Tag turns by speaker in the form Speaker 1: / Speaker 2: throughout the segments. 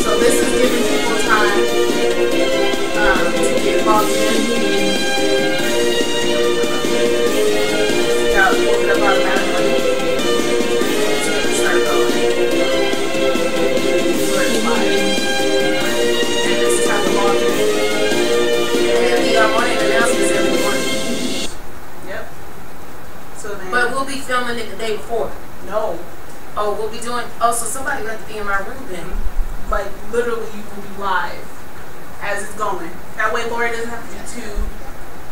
Speaker 1: So this is giving people time to get logged in. Now open it up automatically. It's going to start going. So it's live. And this is how to log in. And we are morning announcements every morning. Yep. So then.
Speaker 2: But we'll be filming it the day before.
Speaker 1: No.
Speaker 2: Oh, we'll be doing. Oh, so somebody will have to be in my room then.
Speaker 1: Like literally, you will be live as it's going. That way, Lori doesn't have to do 2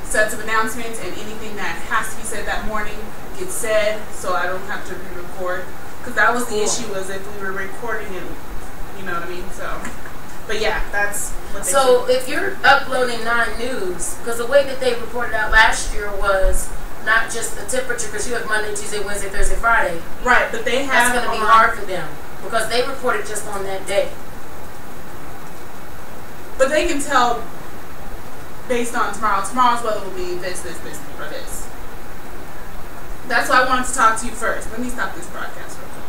Speaker 1: sets of announcements, and anything that has to be said that morning gets said, so I don't have to re-record. Because that was the issue, was if we were recording it, you know what I mean? So, but yeah, that's what they
Speaker 2: So
Speaker 1: do.
Speaker 2: if you're uploading 9 news, because the way that they reported out last year was not just the temperature, because you have Monday, Tuesday, Wednesday, Thursday, Friday.
Speaker 1: Right, but they have.
Speaker 2: That's going to be hard for them because they reported just on that day.
Speaker 1: But they can tell based on tomorrow. Tomorrow's weather will be this, or this. That's why I wanted to talk to you first. Let me stop this broadcast real quick.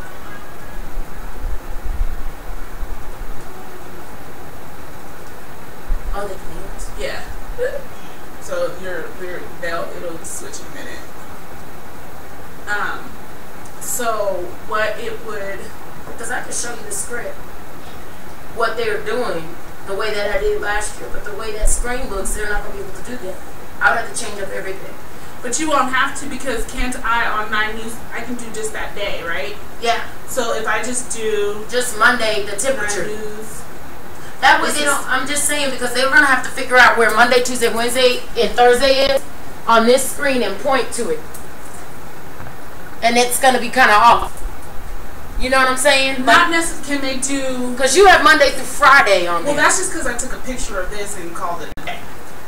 Speaker 2: Oh, they can hear us.
Speaker 1: Yeah. So it'll switch in a minute. So what it would,
Speaker 2: because I can show you the script, what they're doing, the way that I did last year, but the way that screen looks, they're not going to be able to do that. I would have to change up everything.
Speaker 1: but you won't have to, because can't I on 9 News, I can do just that day, right?
Speaker 2: Yeah.
Speaker 1: So if I just do
Speaker 2: just Monday, the
Speaker 1: 9
Speaker 2: temperature.
Speaker 1: News.
Speaker 2: That way they don't, I'm just saying, because they're going to have to figure out where Monday, Tuesday, Wednesday, and Thursday is on this screen and point to it. And it's going to be kind of off. You know what I'm saying?
Speaker 1: Not necessarily, can they do...
Speaker 2: Because you have Monday through Friday on there.
Speaker 1: Well, that's just because I took a picture of this and called it a day.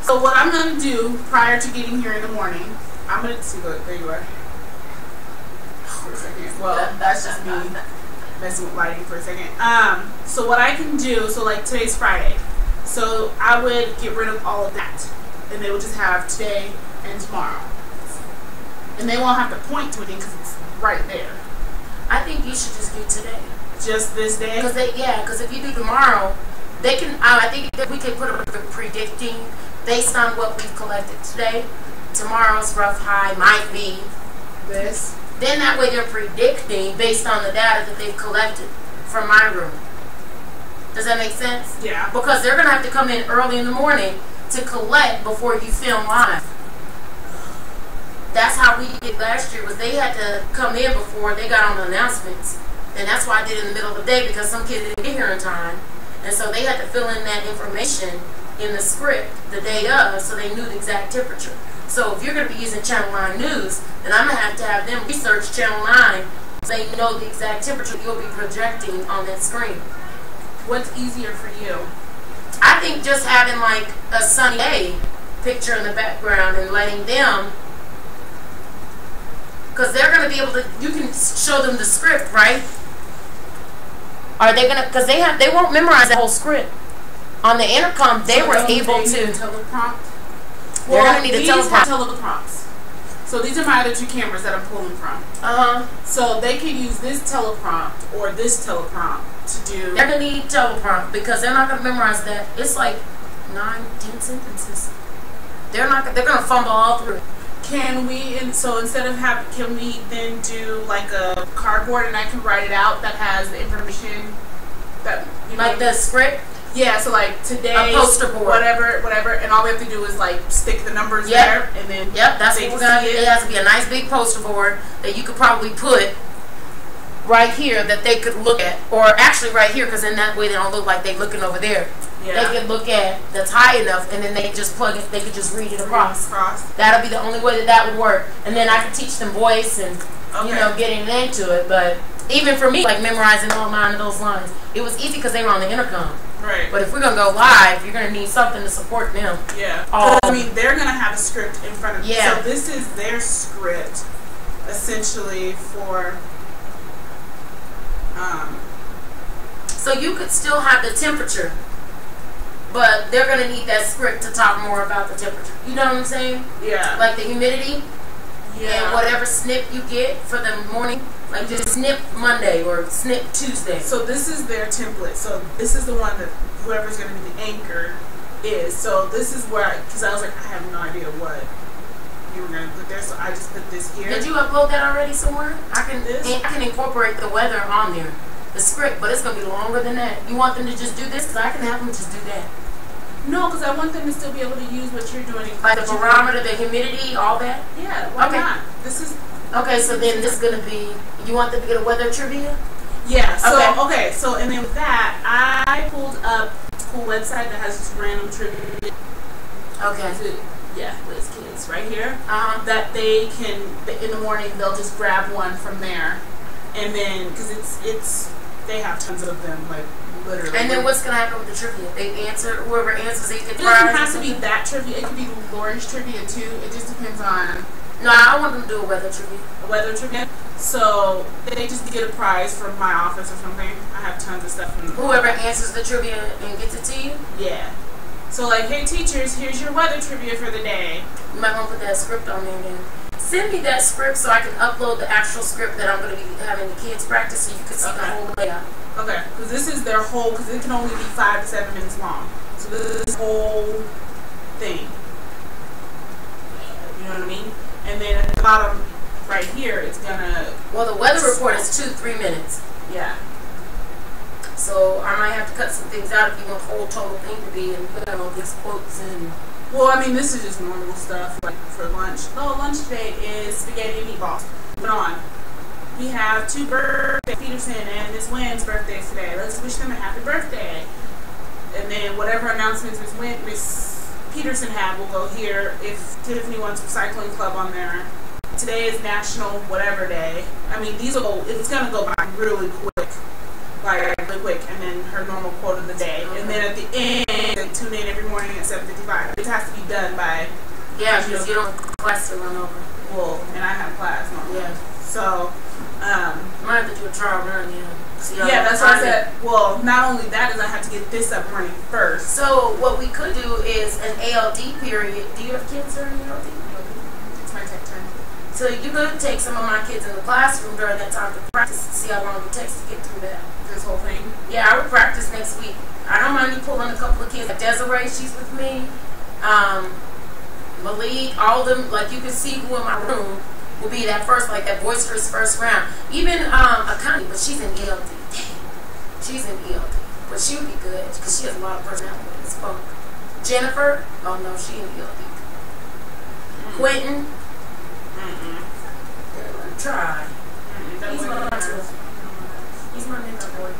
Speaker 1: So what I'm going to do prior to getting here in the morning, I'm going to see, look, there you are. For a second. Well, that's just me messing with lighting for a second. So what I can do, so like today's Friday, so I would get rid of all of that, and they would just have today and tomorrow, and they won't have to point to it because it's right there.
Speaker 2: I think you should just do today.
Speaker 1: Just this day?
Speaker 2: Because if you do tomorrow, they can. I think that we can put a predicting based on what we've collected today. Tomorrow's rough high might be
Speaker 1: this.
Speaker 2: Then that way they're predicting based on the data that they've collected from my room. Does that make sense?
Speaker 1: Yeah.
Speaker 2: Because they're going to have to come in early in the morning to collect before you film live. That's how we did last year, was they had to come in before they got on the announcements. And that's why I did it in the middle of the day, because some kids didn't get here in time. And so they had to fill in that information in the script the day of, so they knew the exact temperature. So if you're going to be using Channel 9 News, then I'm going to have them research Channel 9 so they know the exact temperature you'll be projecting on that screen.
Speaker 1: What's easier for you?
Speaker 2: I think just having like a sunny day picture in the background and letting them, because they're going to be able to, you can show them the script, right? Are they going to, because they won't memorize the whole script. On the intercom, they were able to.
Speaker 1: Teleprompt?
Speaker 2: They're going to need a teleprompt.
Speaker 1: Teleprompts. So these are my other 2 cameras that I'm pulling from. So they can use this teleprompt or this teleprompt to do.
Speaker 2: They're going to need teleprompt because they're not going to memorize that. It's like 9, 10 sentences. They're going to fumble all through it.
Speaker 1: Can we, so instead of can we then do like a cardboard and I can write it out that has the information that, you know,
Speaker 2: like the script?
Speaker 1: Yeah, so like today,
Speaker 2: a poster board,
Speaker 1: whatever, and all we have to do is like stick the numbers there, and then
Speaker 2: that's what we're gonna do. It has to be a nice big poster board that you could probably put right here that they could look at, or actually right here, because in that way they don't look like they're looking over there. Yeah. They can look at that's high enough, and then they just plug it. They could just read it across. That'll be the only way that would work, and then I can teach them voice and you know, getting into it. But even for me, like memorizing all 9 of those lines, it was easy because they were on the intercom.
Speaker 1: Right.
Speaker 2: But if we're going to go live, you're going to need something to support them.
Speaker 1: Yeah. I mean, they're going to have a script in front of them. Yeah. So this is their script, essentially, for...
Speaker 2: So you could still have the temperature, but they're going to need that script to talk more about the temperature. You know what I'm saying?
Speaker 1: Yeah.
Speaker 2: Like the humidity. Yeah. And whatever snip you get for the morning, like just snip Monday or snip Tuesday.
Speaker 1: So this is their template. So this is the one that whoever's going to be the anchor is. So this is where, because I was like, I have no idea what you were going to put there, so I just put this here.
Speaker 2: Did you upload that already somewhere? I can incorporate the weather on there, the script, but it's going to be longer than that. You want them to just do this? Because I can have them just do that.
Speaker 1: No, because I want them to still be able to use what you're doing.
Speaker 2: Like the barometer, the humidity, all that?
Speaker 1: Yeah, why not? This is...
Speaker 2: Okay, so then this is going to be... You want them to get a weather trivia?
Speaker 1: Yeah, so, okay, so, and then with that, I pulled up a cool website that has just random trivia.
Speaker 2: Okay.
Speaker 1: Yeah, Liz Kids, right here. That they can, in the morning, they'll just grab one from there. And then, because it's, they have tons of them, like, literally.
Speaker 2: And then what's going to happen with the trivia? They answer, whoever answers, they get
Speaker 1: prize. It doesn't have to be that trivia. It could be Lori's trivia, too. It just depends on...
Speaker 2: No, I want them to do a weather trivia.
Speaker 1: A weather trivia? So, they just get a prize from my office or something. I have tons of stuff.
Speaker 2: Whoever answers the trivia and gets it to you?
Speaker 1: Yeah. So, like, hey, teachers, here's your weather trivia for the day.
Speaker 2: You might want to put that script on there then. Send me that script so I can upload the actual script that I'm going to be having the kids practice so you can see the whole layout.
Speaker 1: Okay, because this is their whole, because it can only be 5 to 7 minutes long. So this is this whole thing. You know what I mean? And then at the bottom right here, it's going to...
Speaker 2: Well, the weather report is 2-3 minutes.
Speaker 1: Yeah.
Speaker 2: So I might have to cut some things out if you want the whole total thing to be and put all these quotes in.
Speaker 1: Well, I mean, this is just normal stuff, like for lunch. Oh, lunch today is spaghetti and meatballs. Moving on. We have 2 birthdays, Peterson and Miss Wynn's birthdays today. Let's wish them a happy birthday. And then whatever announcements Miss Peterson had will go here if Tiffany wants Recycling Club on there. Today is National Whatever Day. I mean, these will go, it's going to go by really quick. Like, really quick, and then her normal quote of the day. And then at the end, they tune in every morning at 7:55. It has to be done by...
Speaker 2: Yeah, because you don't have class to run over.
Speaker 1: Well, and I have class normally. Yeah. So,
Speaker 2: I might have to do a trial run,
Speaker 1: yeah, that's what I said. Well, not only that is I have to get this up running first.
Speaker 2: So, what we could do is an ALD period. Do you have kids during ALD?
Speaker 1: It's my tech time.
Speaker 2: So, you could take some of my kids in the classroom during that time to practice and see how long it takes to get through that.
Speaker 1: This whole thing?
Speaker 2: Yeah, I would practice next week. I don't mind you pulling a couple of kids. Like Desiree, she's with me. Malik, all of them, like you can see who in my room will be that first, like that boisterous first round. Even Akani, but she's in ELD. Dang. She's in ELD. But she would be good because she has a lot of personality. It's fun. Jennifer, oh no, she in ELD. Quentin, try. He's my mentor. He's my mentor boy.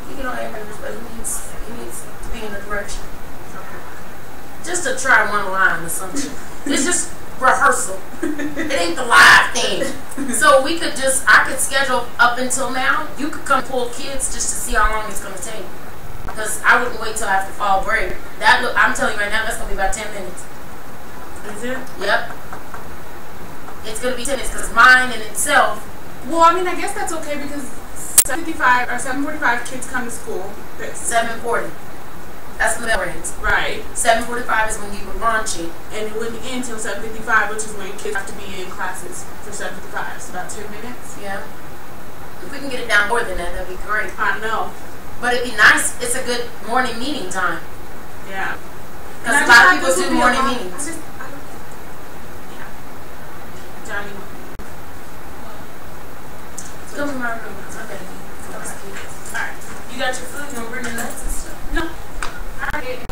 Speaker 2: He can only have but he needs to be in the direction. Just to try one line or something. It's just rehearsal. It ain't the live thing. So we could I could schedule up until now. You could come pull kids just to see how long it's going to take. Because I wouldn't wait till after fall break. I'm telling you right now, that's going to be about 10 minutes.
Speaker 1: Is it?
Speaker 2: Yep. It's going to be 10 minutes because mine in itself.
Speaker 1: Well, I mean, I guess that's okay because 7:55 or 7:45 kids come to school.
Speaker 2: 7:40. That's when the bell rings.
Speaker 1: Right.
Speaker 2: 7:45 is when you were launching.
Speaker 1: And it wouldn't end until 7:55, which is when kids have to be in classes for 7:55. So about 10 minutes.
Speaker 2: Yeah. If we can get it down more than that, that'd be great.
Speaker 1: I know.
Speaker 2: But it'd be nice. It's a good morning meeting time.
Speaker 1: Yeah.
Speaker 2: Because a lot of people do morning meetings.
Speaker 1: Yeah. Johnny.
Speaker 2: Come to my room. Okay.
Speaker 1: Alright.
Speaker 2: You got your food? You want to bring the nuts and stuff?
Speaker 1: No. I already ate it.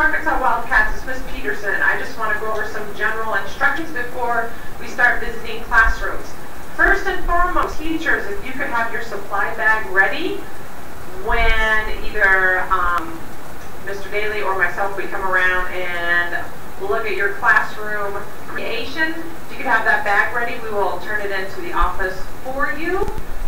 Speaker 3: Arkansas Wildcats, it's Miss Peterson. I just want to go over some general instructions before we start visiting classrooms. First and foremost, teachers, if you could have your supply bag ready when either Mr. Daly or myself, we come around and look at your classroom creation. If you could have that bag ready, we will turn it into the office for you.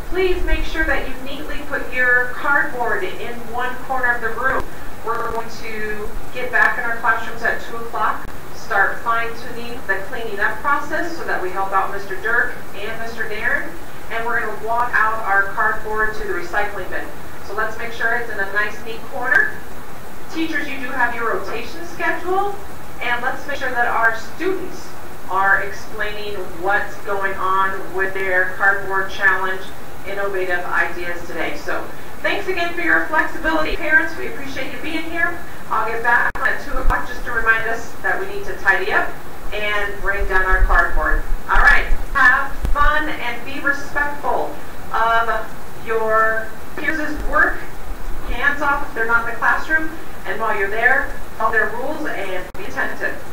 Speaker 3: Please make sure that you neatly put your cardboard in one corner of the room. We're going to get back in our classrooms at 2 o'clock, start fine-tuning the cleaning up process so that we help out Mr. Dirk and Mr. Darren, and we're going to walk out our cardboard to the recycling bin. So let's make sure it's in a nice, neat corner. Teachers, you do have your rotation schedule, and let's make sure that our students are explaining what's going on with their cardboard challenge, innovative ideas today. So thanks again for your flexibility. Parents, we appreciate you being here. I'll get back at 2 o'clock just to remind us that we need to tidy up and bring down our cardboard. All right, have fun and be respectful of your peers' work. Hands off if they're not in the classroom. And while you're there, follow their rules and be attentive.